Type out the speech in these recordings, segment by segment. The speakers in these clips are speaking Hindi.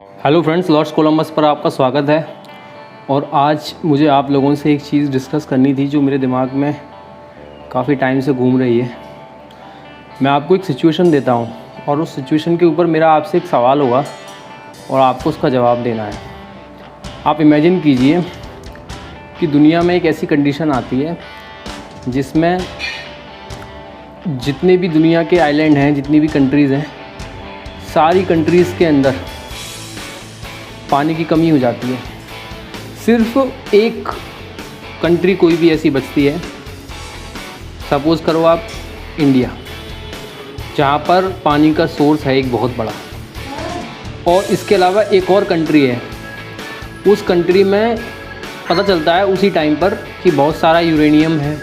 हेलो फ्रेंड्स, लॉर्ड्स कोलंबस पर आपका स्वागत है। और आज मुझे आप लोगों से एक चीज़ डिस्कस करनी थी जो मेरे दिमाग में काफ़ी टाइम से घूम रही है। मैं आपको एक सिचुएशन देता हूँ और उस सिचुएशन के ऊपर मेरा आपसे एक सवाल होगा और आपको उसका जवाब देना है। आप इमेजिन कीजिए कि दुनिया में एक ऐसी कंडीशन आती है जिसमें जितने भी दुनिया के आइलैंड हैं, जितनी भी कंट्रीज़ हैं, सारी कंट्रीज़ के अंदर पानी की कमी हो जाती है। सिर्फ एक कंट्री कोई भी ऐसी बचती है, सपोज़ करो आप इंडिया, जहाँ पर पानी का सोर्स है एक बहुत बड़ा, और इसके अलावा एक और कंट्री है। उस कंट्री में पता चलता है उसी टाइम पर कि बहुत सारा यूरेनियम है,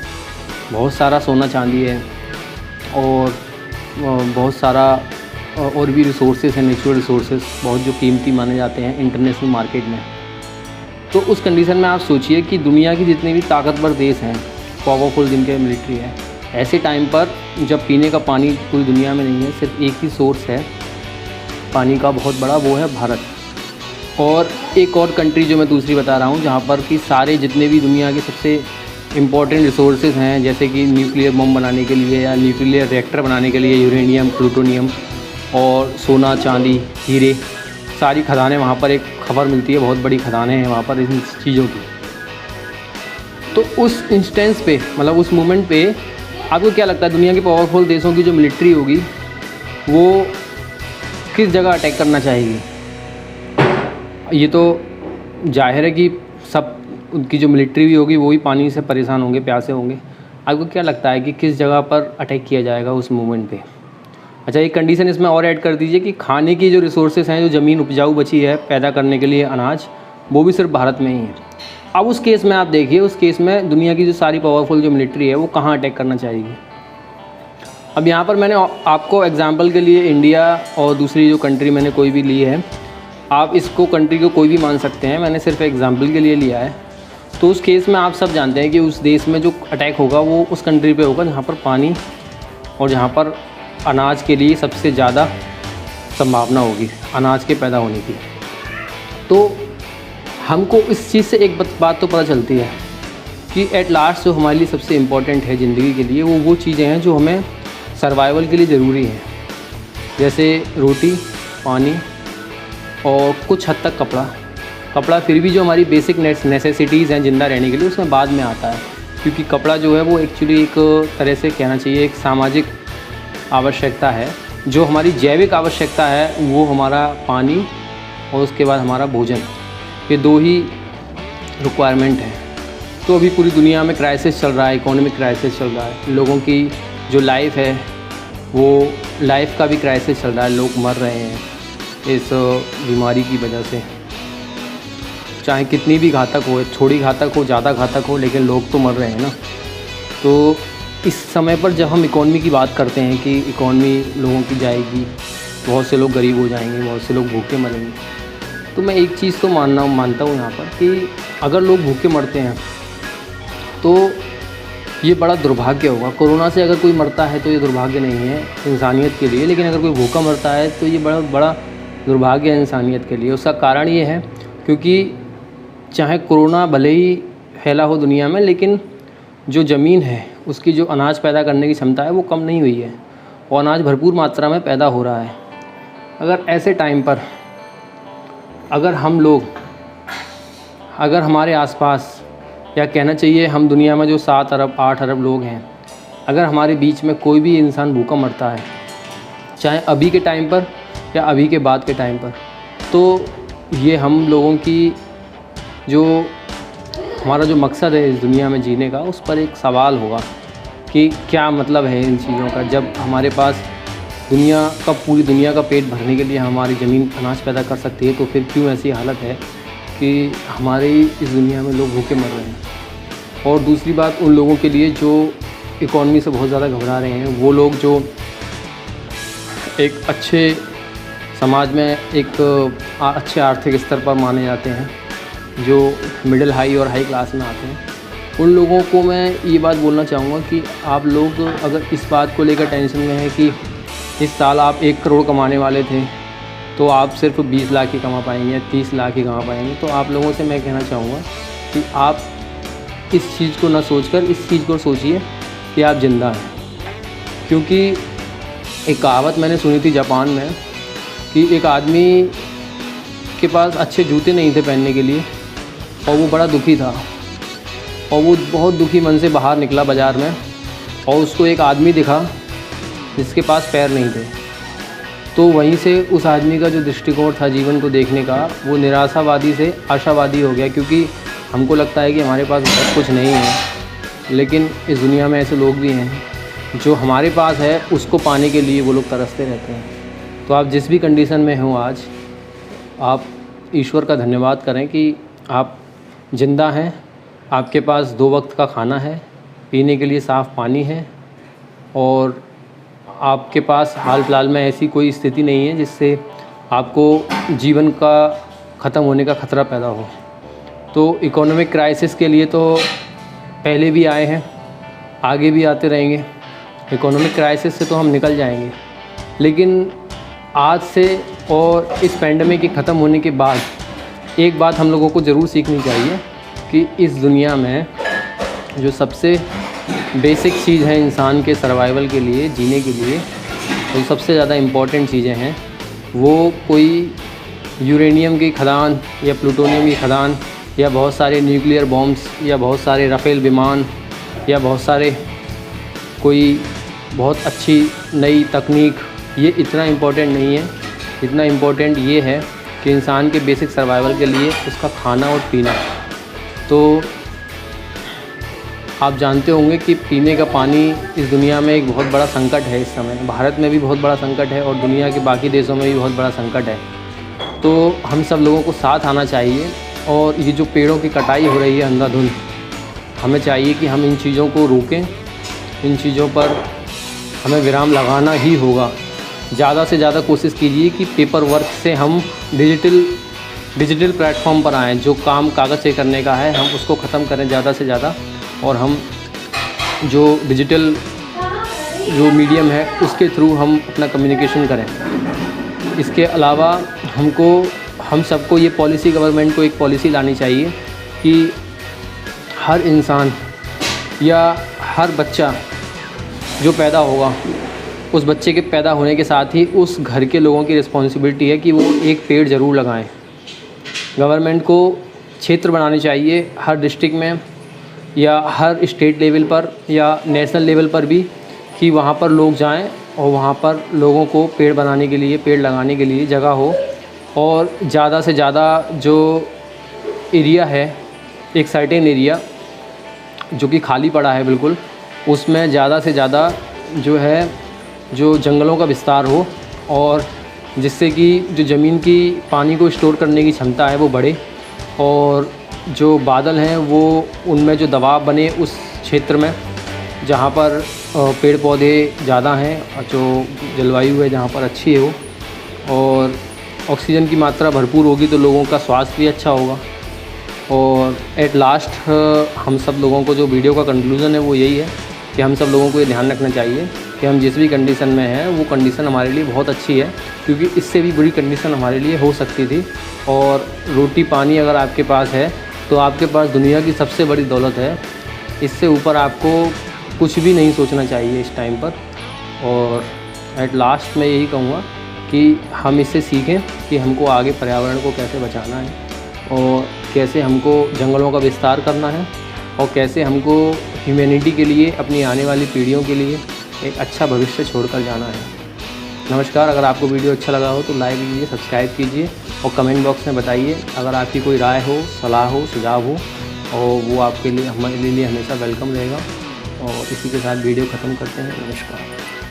बहुत सारा सोना चांदी है और बहुत सारा और भी रिसोर्सेज हैं, नेचुरल रिसोर्सेज बहुत जो कीमती माने जाते हैं इंटरनेशनल मार्केट में। तो उस कंडीशन में आप सोचिए कि दुनिया की जितने भी ताकतवर देश हैं, पावरफुल जिनके मिलिट्री है, ऐसे टाइम पर जब पीने का पानी पूरी दुनिया में नहीं है, सिर्फ एक ही सोर्स है पानी का बहुत बड़ा, वो है भारत। और एक और कंट्री जो मैं दूसरी बता रहा हूँ, जहाँ पर कि सारे जितने भी दुनिया के सबसे इम्पॉर्टेंट रिसोर्सेज हैं, जैसे कि न्यूक्लियर बम बनाने के लिए या न्यूक्लियर रिएक्टर बनाने के लिए यूरेनियम, प्लूटोनियम और सोना चांदी, हीरे, सारी खदानें, वहाँ पर एक खबर मिलती है, बहुत बड़ी खदानें हैं वहाँ पर इन चीज़ों की। तो उस इंस्टेंस पे, मतलब उस मोमेंट पे आपको क्या लगता है दुनिया के पावरफुल देशों की जो मिलिट्री होगी वो किस जगह अटैक करना चाहेगी? ये तो जाहिर है कि सब उनकी जो मिलिट्री भी होगी वो भी पानी से परेशान होंगे, प्यासे होंगे। आपको क्या लगता है कि किस जगह पर अटैक किया जाएगा उस मोमेंट पे? अच्छा, एक कंडीशन इसमें और ऐड कर दीजिए कि खाने की जो रिसोर्सेज हैं, जो ज़मीन उपजाऊ बची है पैदा करने के लिए अनाज, वो भी सिर्फ भारत में ही है। अब उस केस में आप देखिए, उस केस में दुनिया की जो सारी पावरफुल जो मिलिट्री है वो कहाँ अटैक करना चाहेगी? अब यहाँ पर मैंने आपको एग्जांपल के लिए इंडिया और दूसरी जो कंट्री मैंने कोई भी ली है, आप इसको कंट्री को कोई भी मान सकते हैं, मैंने सिर्फ एग्जाम्पल के लिए लिया है। तो उस केस में आप सब जानते हैं कि उस देश में जो अटैक होगा वो उस कंट्री पर होगा जहाँ पर पानी और जहाँ पर अनाज के लिए सबसे ज़्यादा संभावना होगी अनाज के पैदा होने की। तो हमको इस चीज़ से एक बात तो पता चलती है कि एट लास्ट जो हमारे लिए सबसे इम्पॉर्टेंट है ज़िंदगी के लिए, वो चीज़ें हैं जो हमें सर्वाइवल के लिए ज़रूरी हैं, जैसे रोटी, पानी और कुछ हद तक कपड़ा फिर भी जो हमारी बेसिक नेसेसिटीज़ हैं ज़िंदा रहने के लिए, उसमें बाद में आता है। क्योंकि कपड़ा जो है वो एक्चुअली एक तरह से कहना चाहिए एक सामाजिक आवश्यकता है। जो हमारी जैविक आवश्यकता है वो हमारा पानी और उसके बाद हमारा भोजन, ये दो ही रिक्वायरमेंट है। तो अभी पूरी दुनिया में क्राइसिस चल रहा है, इकोनॉमिक क्राइसिस चल रहा है, लोगों की जो लाइफ है वो लाइफ का भी क्राइसिस चल रहा है, लोग मर रहे हैं इस बीमारी की वजह से। चाहे कितनी भी घातक हो, थोड़ी घातक हो, ज़्यादा घातक हो, लेकिन लोग तो मर रहे हैं ना। तो इस समय पर जब हम इकॉनमी की बात करते हैं कि इकॉनमी लोगों की जाएगी, बहुत से लोग गरीब हो जाएंगे, बहुत से लोग भूखे मरेंगे, तो मैं एक चीज़ तो मानता हूँ यहाँ पर कि अगर लोग भूखे मरते हैं तो ये बड़ा दुर्भाग्य होगा। कोरोना से अगर कोई मरता है तो ये दुर्भाग्य नहीं है इंसानियत के लिए, लेकिन अगर कोई भूखा मरता है तो ये बड़ा दुर्भाग्य है इंसानियत के लिए। उसका कारण ये है क्योंकि चाहे कोरोना भले ही फैला हो दुनिया में, लेकिन जो ज़मीन है उसकी जो अनाज पैदा करने की क्षमता है वो कम नहीं हुई है और अनाज भरपूर मात्रा में पैदा हो रहा है। अगर ऐसे टाइम पर अगर हम लोग, अगर हमारे आसपास, या कहना चाहिए हम दुनिया में जो 7 अरब 8 अरब लोग हैं, अगर हमारे बीच में कोई भी इंसान भूखा मरता है, चाहे अभी के टाइम पर या अभी के बाद के टाइम पर, तो ये हम लोगों की जो हमारा जो मकसद है इस दुनिया में जीने का, उस पर एक सवाल होगा कि क्या मतलब है इन चीज़ों का। जब हमारे पास पूरी दुनिया का पेट भरने के लिए हमारी ज़मीन अनाज पैदा कर सकती है, तो फिर क्यों ऐसी हालत है कि हमारे इस दुनिया में लोग भूखे मर रहे हैं? और दूसरी बात, उन लोगों के लिए जो इकॉनमी से बहुत ज़्यादा घबरा रहे हैं, वो लोग जो एक अच्छे समाज में एक अच्छे आर्थिक स्तर पर माने जाते हैं, जो मिडिल हाई और हाई क्लास में आते हैं, उन लोगों को मैं ये बात बोलना चाहूँगा कि आप लोग अगर इस बात को लेकर टेंशन में हैं कि इस साल आप 1 करोड़ कमाने वाले थे तो आप सिर्फ 20 लाख ही कमा पाएंगे या 30 लाख ही कमा पाएंगे। तो आप लोगों से मैं कहना चाहूँगा कि आप इस चीज़ को ना सोचकर इस चीज़ को सोचिए कि आप ज़िंदा हैं। क्योंकि एक कहावत मैंने सुनी थी जापान में कि एक आदमी के पास अच्छे जूते नहीं थे पहनने के लिए और वो बड़ा दुखी था और वो बहुत दुखी मन से बाहर निकला बाज़ार में और उसको एक आदमी दिखा जिसके पास पैर नहीं थे। तो वहीं से उस आदमी का जो दृष्टिकोण था जीवन को देखने का वो निराशावादी से आशावादी हो गया, क्योंकि हमको लगता है कि हमारे पास बहुत कुछ नहीं है, लेकिन इस दुनिया में ऐसे लोग भी हैं जो हमारे पास है उसको पाने के लिए वो लोग तरसते रहते हैं। तो आप जिस भी कंडीशन में हो आज, आप ईश्वर का धन्यवाद करें कि आप ज़िंदा हैं, आपके पास 2 वक्त का खाना है, पीने के लिए साफ़ पानी है और आपके पास हाल फिलहाल में ऐसी कोई स्थिति नहीं है जिससे आपको जीवन का ख़त्म होने का ख़तरा पैदा हो। तो इकोनॉमिक क्राइसिस के लिए तो पहले भी आए हैं, आगे भी आते रहेंगे। इकोनॉमिक क्राइसिस से तो हम निकल जाएंगे, लेकिन आज से और इस पैंडेमिक के ख़त्म होने के बाद एक बात हम लोगों को ज़रूर सीखनी चाहिए कि इस दुनिया में जो सबसे बेसिक चीज़ है इंसान के सर्वाइवल के लिए, जीने के लिए, जो सबसे ज़्यादा इम्पॉर्टेंट चीज़ें हैं वो कोई यूरेनियम की खदान या प्लूटोनियम की खदान या बहुत सारे न्यूक्लियर बॉम्ब्स या बहुत सारे राफेल विमान या बहुत सारे कोई बहुत अच्छी नई तकनीक, ये इतना इम्पोर्टेंट नहीं है। इतना इम्पोर्टेंट ये है कि इंसान के बेसिक सर्वाइवल के लिए उसका खाना और पीना। तो आप जानते होंगे कि पीने का पानी इस दुनिया में एक बहुत बड़ा संकट है। इस समय भारत में भी बहुत बड़ा संकट है और दुनिया के बाकी देशों में भी बहुत बड़ा संकट है। तो हम सब लोगों को साथ आना चाहिए और ये जो पेड़ों की कटाई हो रही है अंधाधुंध, हमें चाहिए कि हम इन चीज़ों को रोकें। इन चीज़ों पर हमें विराम लगाना ही होगा। ज़्यादा से ज़्यादा कोशिश कीजिए कि पेपर वर्क से हम डिजिटल प्लेटफॉर्म पर आएँ। जो काम कागज़ से करने का है हम उसको ख़त्म करें ज़्यादा से ज़्यादा, और हम जो डिजिटल जो मीडियम है उसके थ्रू हम अपना कम्युनिकेशन करें। इसके अलावा हम सबको ये पॉलिसी, गवर्नमेंट को एक पॉलिसी लानी चाहिए कि हर इंसान या हर बच्चा जो पैदा होगा, उस बच्चे के पैदा होने के साथ ही उस घर के लोगों की रिस्पॉन्सिबिलिटी है कि वो एक पेड़ ज़रूर लगाएं। गवर्नमेंट को क्षेत्र बनाने चाहिए हर डिस्ट्रिक्ट में या हर स्टेट लेवल पर या नेशनल लेवल पर भी, कि वहाँ पर लोग जाएं और वहाँ पर लोगों को पेड़ बनाने के लिए, पेड़ लगाने के लिए जगह हो। और ज़्यादा से ज़्यादा जो एरिया है, एक सर्टेन एरिया जो कि खाली पड़ा है बिल्कुल, उसमें ज़्यादा से ज़्यादा जो जंगलों का विस्तार हो, और जिससे कि जो ज़मीन की पानी को स्टोर करने की क्षमता है वो बढ़े, और जो बादल हैं वो उनमें जो दबाव बने उस क्षेत्र में जहाँ पर पेड़ पौधे ज़्यादा हैं और जो जलवायु है जहाँ पर अच्छी हो और ऑक्सीजन की मात्रा भरपूर होगी तो लोगों का स्वास्थ्य भी अच्छा होगा। और एट लास्ट हम सब लोगों को जो वीडियो का कंक्लूज़न है वो यही है कि हम सब लोगों को ये ध्यान रखना चाहिए कि हम जिस भी कंडीशन में हैं वो कंडीशन हमारे लिए बहुत अच्छी है, क्योंकि इससे भी बुरी कंडीशन हमारे लिए हो सकती थी। और रोटी पानी अगर आपके पास है तो आपके पास दुनिया की सबसे बड़ी दौलत है। इससे ऊपर आपको कुछ भी नहीं सोचना चाहिए इस टाइम पर। और एट लास्ट मैं यही कहूँगा कि हम इससे सीखें कि हमको आगे पर्यावरण को कैसे बचाना है और कैसे हमको जंगलों का विस्तार करना है और कैसे हमको ह्यूमैनिटी के लिए, अपनी आने वाली पीढ़ियों के लिए एक अच्छा भविष्य छोड़कर जाना है। नमस्कार। अगर आपको वीडियो अच्छा लगा हो तो लाइक कीजिए, सब्सक्राइब कीजिए और कमेंट बॉक्स में बताइए अगर आपकी कोई राय हो, सलाह हो, सुझाव हो, और वो आपके लिए, हमारे लिए हमेशा वेलकम रहेगा। और इसी के साथ वीडियो ख़त्म करते हैं। नमस्कार।